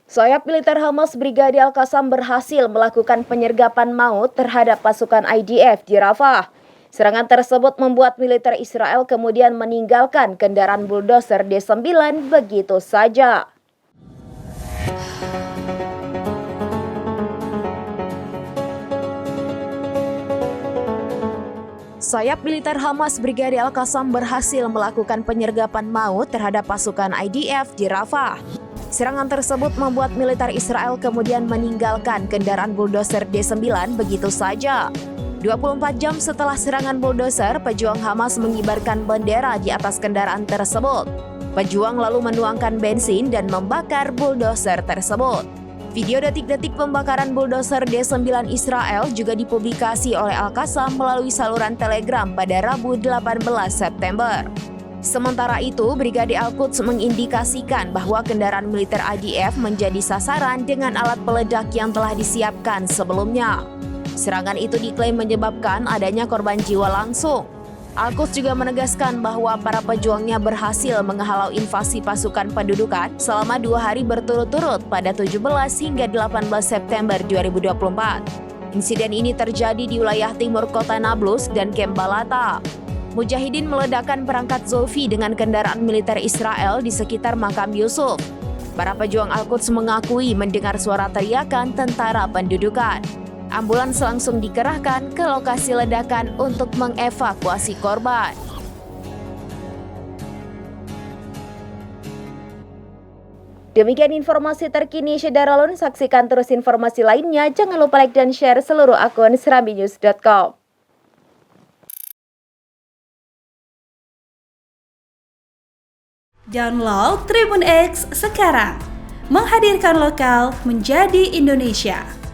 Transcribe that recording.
Sayap militer Hamas Brigadir Al-Qassam berhasil melakukan penyergapan maut terhadap pasukan IDF di Rafah. Serangan tersebut membuat militer Israel kemudian meninggalkan kendaraan bulldozer D9 begitu saja. Sayap militer Hamas Brigadir Al-Qassam berhasil melakukan penyergapan maut terhadap pasukan IDF di Rafah. Serangan tersebut membuat militer Israel kemudian meninggalkan kendaraan bulldozer D9 begitu saja. 24 jam setelah serangan bulldozer, pejuang Hamas mengibarkan bendera di atas kendaraan tersebut. Pejuang lalu menuangkan bensin dan membakar bulldozer tersebut. Video detik-detik pembakaran bulldozer D9 Israel juga dipublikasi oleh Al-Qassam melalui saluran Telegram pada Rabu 18 September. Sementara itu, Brigadir Al-Quds mengindikasikan bahwa kendaraan militer IDF menjadi sasaran dengan alat peledak yang telah disiapkan sebelumnya. Serangan itu diklaim menyebabkan adanya korban jiwa langsung. Al-Quds juga menegaskan bahwa para pejuangnya berhasil menghalau invasi pasukan pendudukan selama 2 hari berturut-turut pada 17 hingga 18 September 2024. Insiden ini terjadi di wilayah timur kota Nablus dan Kem Balata. Mujahidin meledakkan perangkat Zofi dengan kendaraan militer Israel di sekitar makam Yusuf. Para pejuang Al-Quds mengakui mendengar suara teriakan tentara pendudukan. Ambulans langsung dikerahkan ke lokasi ledakan untuk mengevakuasi korban. Demikian informasi terkini Syederalun. Saksikan terus informasi lainnya. Jangan lupa like dan share seluruh akun serambinews.com. Download Tribun X sekarang, menghadirkan lokal menjadi Indonesia.